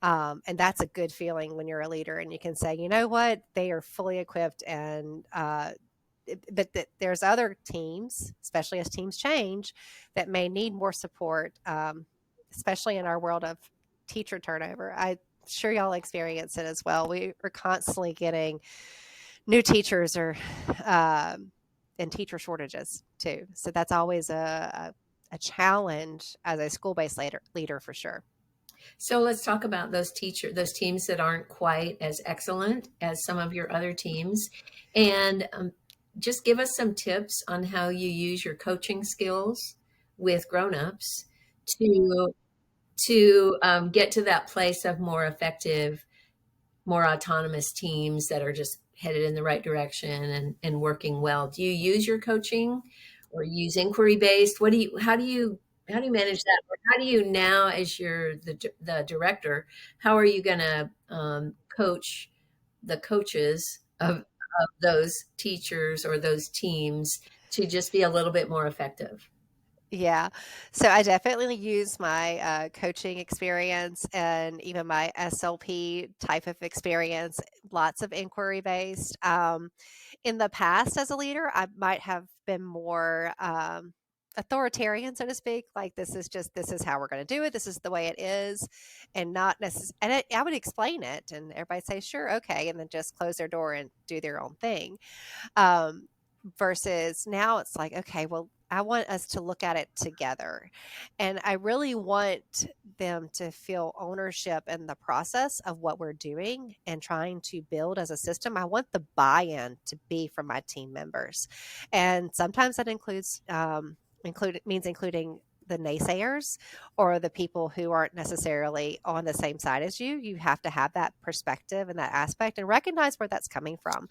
And that's a good feeling when you're a leader and you can say, you know what, they are fully equipped. And but there's other teams, especially as teams change, that may need more support, especially in our world of teacher turnover. I'm sure y'all experience it as well. We are constantly getting new teachers or and teacher shortages too. So that's always a challenge as a school-based leader for sure. So let's talk about those teams that aren't quite as excellent as some of your other teams, and just give us some tips on how you use your coaching skills with grown-ups to get to that place of more effective, more autonomous teams that are just headed in the right direction and working well. Do you use your coaching or use inquiry based? How do you manage that? Or how do you now, as you're the director, how are you going to coach the coaches of those teachers or those teams to just be a little bit more effective? Yeah. So I definitely use my coaching experience and even my SLP type of experience, lots of inquiry based. In the past, as a leader, I might have been more authoritarian, so to speak. Like, this is how we're going to do it. This is the way it is. And not necessarily, and I would explain it and everybody say, sure, okay. And then just close their door and do their own thing. Versus now it's like, okay, well, I want us to look at it together. And I really want them to feel ownership in the process of what we're doing and trying to build as a system. I want the buy-in to be from my team members. And sometimes that means including the naysayers or the people who aren't necessarily on the same side as you. You have to have that perspective and that aspect and recognize where that's coming from,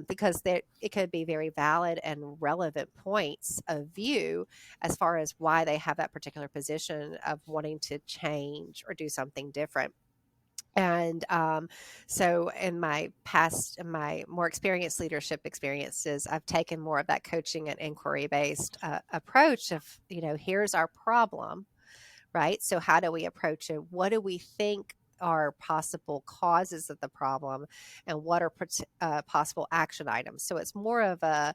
because it could be very valid and relevant points of view as far as why they have that particular position of wanting to change or do something different. And so in my more experienced leadership experiences, I've taken more of that coaching and inquiry based approach of, here's our problem, right? So how do we approach it? What do we think are possible causes of the problem, and what are possible action items? So it's more of a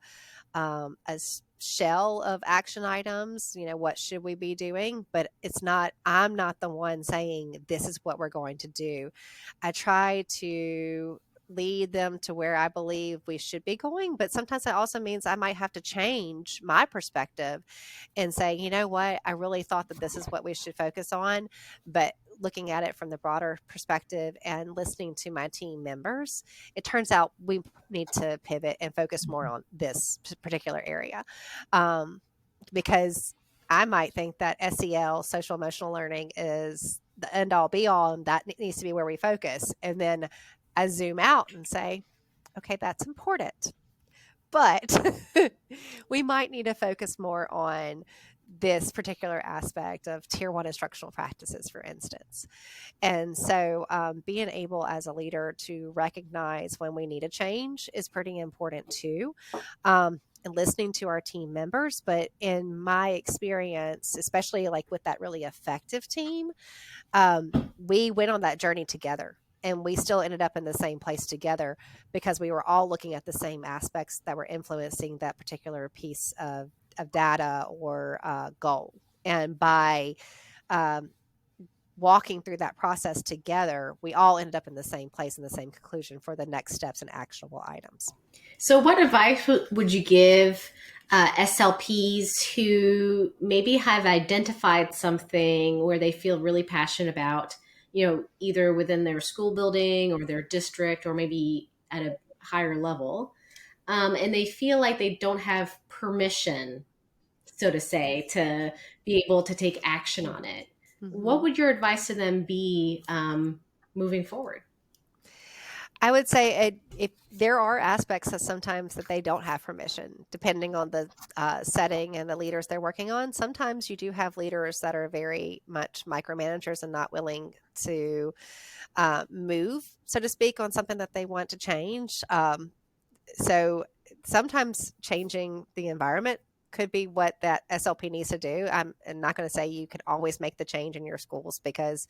shell of action items, what should we be doing? But I'm not the one saying this is what we're going to do. I try to lead them to where I believe we should be going, but sometimes that also means I might have to change my perspective and say, you know what, I really thought that this is what we should focus on, but looking at it from the broader perspective and listening to my team members, it turns out we need to pivot and focus more on this particular area. Because I might think that SEL, social emotional learning, is the end all be all, and that needs to be where we focus. And then I zoom out and say, okay, that's important, but we might need to focus more on this particular aspect of tier 1 instructional practices, for instance. And so being able as a leader to recognize when we need a change is pretty important too. And listening to our team members. But in my experience, especially like with that really effective team, we went on that journey together. And we still ended up in the same place together because we were all looking at the same aspects that were influencing that particular piece of data or goal. And by walking through that process together, we all ended up in the same place and the same conclusion for the next steps and actionable items. So what advice would you give SLPs who maybe have identified something where they feel really passionate about, either within their school building or their district or maybe at a higher level, and they feel like they don't have permission, so to say, to be able to take action on it. What Mm-hmm. would your advice to them be moving forward? I would say if there are aspects that sometimes that they don't have permission, depending on the setting and the leaders they're working on. Sometimes you do have leaders that are very much micromanagers and not willing to move, so to speak, on something that they want to change. So sometimes changing the environment could be what that SLP needs to do. I'm not going to say you can always make the change in your schools, because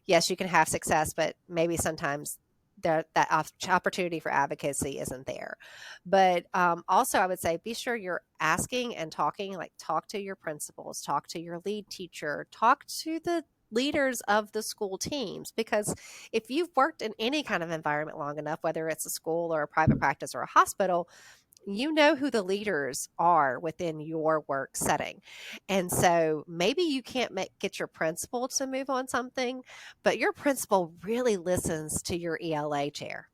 yes, you can have success, but maybe sometimes that opportunity for advocacy isn't there. But also, I would say be sure you're asking and talking, like talk to your principals, talk to your lead teacher, talk to the leaders of the school teams, because if you've worked in any kind of environment long enough, whether it's a school or a private practice or a hospital, you know who the leaders are within your work setting. And so maybe you can't get your principal to move on something, but your principal really listens to your ELA chair,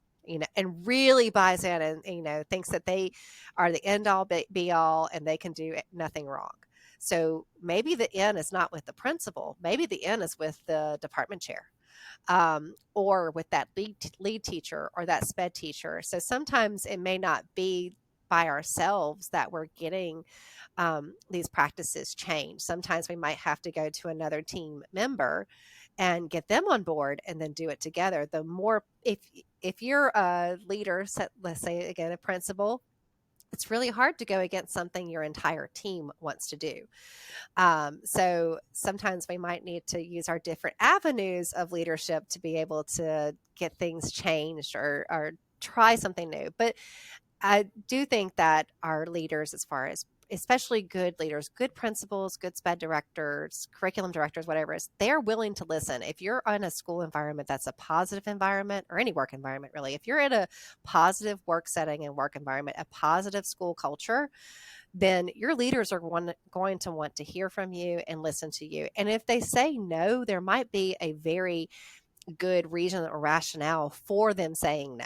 and really buys in and, thinks that they are the end all be all and they can do nothing wrong. So maybe the N is not with the principal. Maybe the N is with the department chair, or with that lead teacher or that sped teacher. So sometimes it may not be by ourselves that we're getting these practices changed. Sometimes we might have to go to another team member and get them on board and then do it together. The more, if you're a leader, let's say again, a principal, it's really hard to go against something your entire team wants to do. So sometimes we might need to use our different avenues of leadership to be able to get things changed or try something new. But I do think that our leaders, as far as especially good leaders, good principals, good SPED directors, curriculum directors, whatever it is, they're willing to listen. If you're in a school environment that's a positive environment, or any work environment really, if you're in a positive work setting and work environment, a positive school culture, then your leaders are going to want to hear from you and listen to you. And if they say no, there might be a very good reason or rationale for them saying no.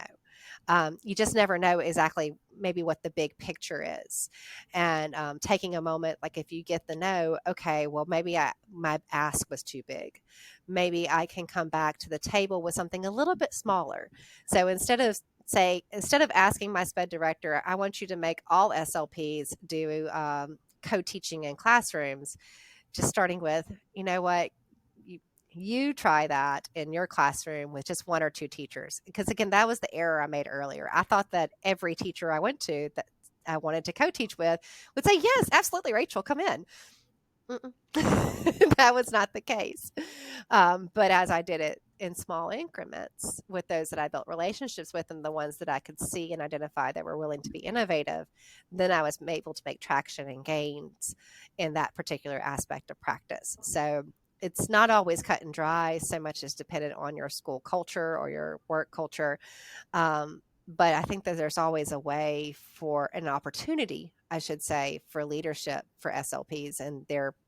You just never know exactly maybe what the big picture is. And taking a moment, like if you get the no, okay, well, maybe my ask was too big. Maybe I can come back to the table with something a little bit smaller. So instead of asking my SPED director, I want you to make all SLPs do co-teaching in classrooms, just starting with, you know what, you try that in your classroom with just one or two teachers. Because again, that was the error I made earlier. I thought that every teacher I went to that I wanted to co-teach with would say, yes, absolutely, Rachel, come in. That was not the case. But as I did it in small increments with those that I built relationships with and the ones that I could see and identify that were willing to be innovative, then I was able to make traction and gains in that particular aspect of practice. So it's not always cut and dry, so much as dependent on your school culture or your work culture. But I think that there's always a way for an opportunity, I should say, for leadership for SLPs and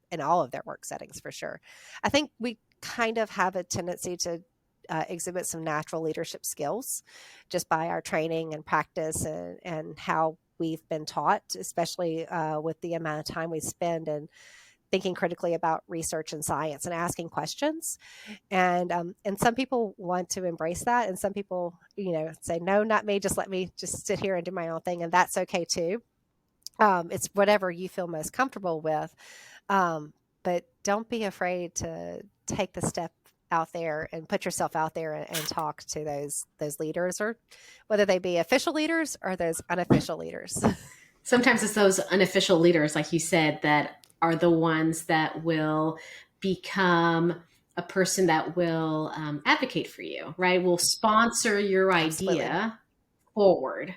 in all of their work settings, for sure. I think we kind of have a tendency to exhibit some natural leadership skills just by our training and practice and how we've been taught, especially with the amount of time we spend in thinking critically about research and science and asking questions. And some people want to embrace that. And some people, say, no, not me. Just let me just sit here and do my own thing. And that's okay too. It's whatever you feel most comfortable with. But don't be afraid to take the step out there and put yourself out there and talk to those leaders, or whether they be official leaders or those unofficial leaders. Sometimes it's those unofficial leaders, like you said, that are the ones that will become a person that will advocate for you, right? Will sponsor your Absolutely. idea forward,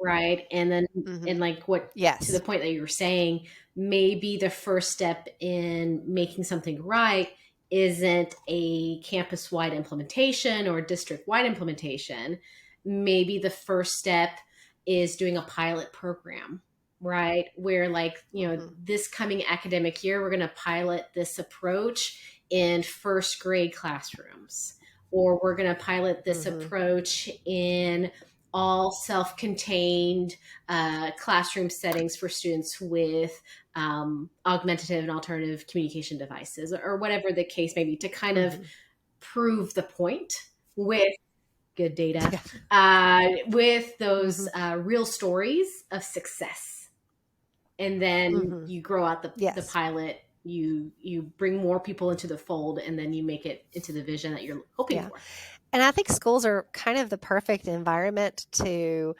right? And then, and like what, Yes. to the point that you were saying, maybe the first step in making something right isn't a campus-wide implementation or district-wide implementation. Maybe the first step is doing a pilot program, right? Where this coming academic year, we're going to pilot this approach in first grade classrooms, or we're going to pilot this approach in all self-contained classroom settings for students with augmentative and alternative communication devices, or whatever the case may be, to kind of prove the point with good data, with those real stories of success. And then you grow out the pilot, you bring more people into the fold, and then you make it into the vision that you're hoping for. And I think schools are kind of the perfect environment to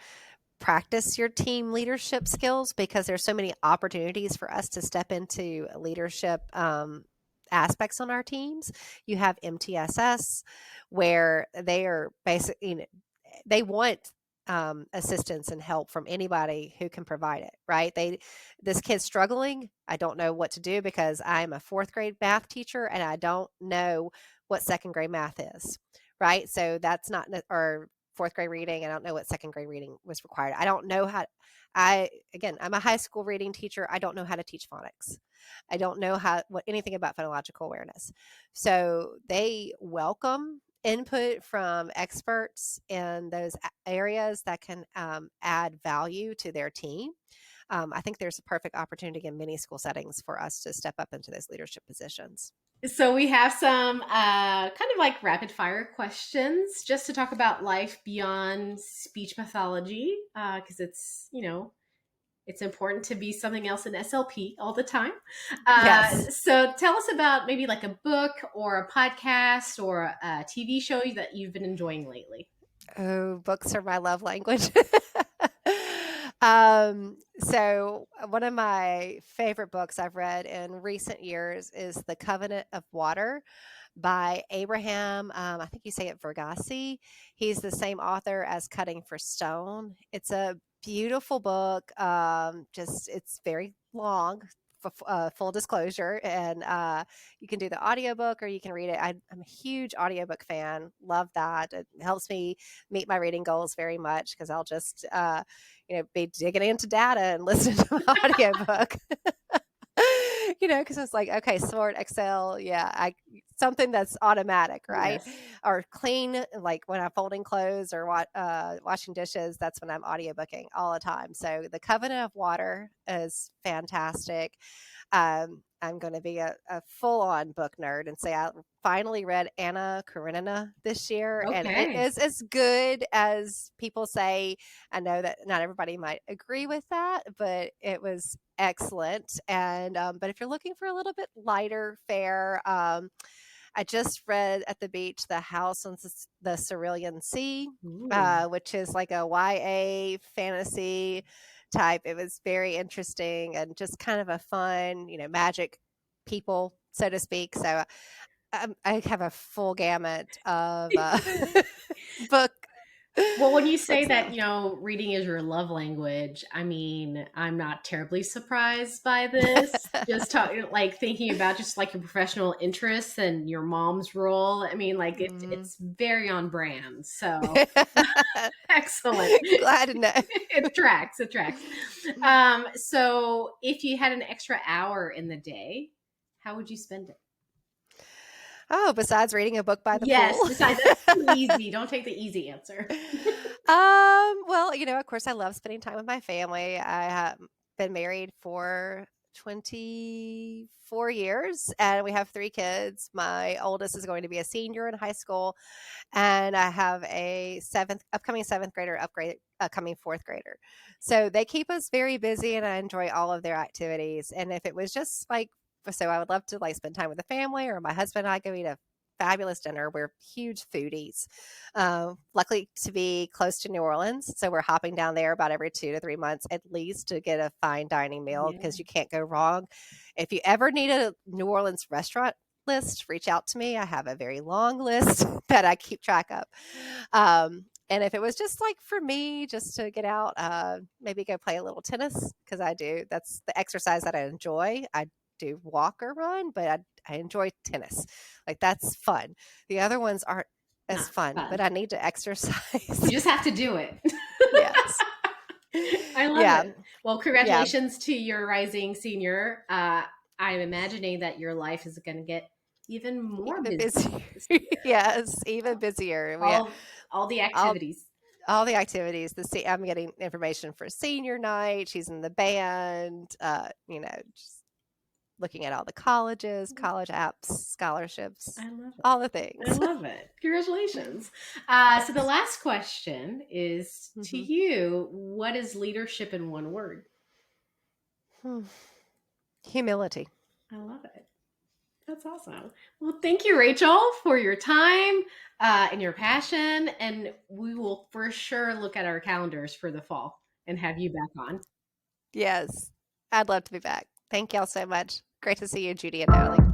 practice your team leadership skills, because there's so many opportunities for us to step into leadership aspects on our teams. You have MTSS, where they are basically, they want assistance and help from anybody who can provide it, right? This kid's struggling. I don't know what to do because I'm a fourth grade math teacher and I don't know what second grade math is, right? So that's not, or fourth grade reading. I don't know what second grade reading was required. I don't know how, I'm a high school reading teacher. I don't know how to teach phonics. I don't know anything about phonological awareness. So they welcome input from experts in those areas that can add value to their team. I think there's a perfect opportunity in many school settings for us to step up into those leadership positions. So we have some kind of like rapid fire questions just to talk about life beyond speech pathology, because it's, it's important to be something else in SLP all the time. Yes. So tell us about maybe like a book or a podcast or a TV show that you've been enjoying lately. Oh, books are my love language. So one of my favorite books I've read in recent years is The Covenant of Water by Abraham. I think you say it Verghese. He's the same author as Cutting for Stone. It's a beautiful book. It's very long, full disclosure, and you can do the audiobook or you can read it. I'm a huge audiobook fan. Love that. It helps me meet my reading goals very much, because I'll just be digging into data and listen to an audiobook. Because it's like, okay, Word, Excel, something that's automatic, right? Yes. Or clean, like when I'm folding clothes or washing dishes, that's when I'm audiobooking all the time. So The Covenant of Water is fantastic. I'm going to be a full-on book nerd and say I finally read Anna Karenina this year, and it is as good as people say. I know that not everybody might agree with that, but it was excellent. And but if you're looking for a little bit lighter fare, I just read at the beach The House on the Cerulean Sea, which is like a YA fantasy type. It was very interesting and just kind of a fun, magic people, so to speak. So I have a full gamut of book. Well, when you say that, reading is your love language, I mean, I'm not terribly surprised by this. Just thinking about just like your professional interests and your mom's role. I mean, like it's very on brand. So excellent. Glad to know. It tracks. So if you had an extra hour in the day, how would you spend it? Oh, besides reading a book by the pool? Yes, besides, that's too easy. Don't take the easy answer. Well, of course, I love spending time with my family. I have been married for 24 years, and we have 3 kids. My oldest is going to be a senior in high school, and I have a upcoming 7th grader, upcoming 4th grader. So they keep us very busy, and I enjoy all of their activities. And if it was just so I would love to spend time with the family, or my husband and I go eat a fabulous dinner. We're huge foodies. Luckily to be close to New Orleans, so we're hopping down there about every 2 to 3 months at least to get a fine dining meal, because you can't go wrong. If you ever need a New Orleans restaurant list, reach out to me. I have a very long list that I keep track of. And if it was just for me, just to get out, maybe go play a little tennis, because that's the exercise that I enjoy. I do walk or run, but I enjoy tennis. That's fun. The other ones aren't as fun, but I need to exercise. You just have to do it. Yes. I love it. Well, congratulations to your rising senior. I'm imagining that your life is going to get even more busy. Yes, even busier. All the activities. all the activities. I'm getting information for senior night. She's in the band. Just looking at all the colleges, college apps, scholarships, I love it. all the I things. love it. Congratulations. So the last question is to you. What is leadership in one word? Humility. I love it. That's awesome. Well, thank you, Rachel, for your time and your passion. And we will for sure look at our calendars for the fall and have you back on. Yes, I'd love to be back. Thank y'all so much. Great to see you, Judy and Natalie.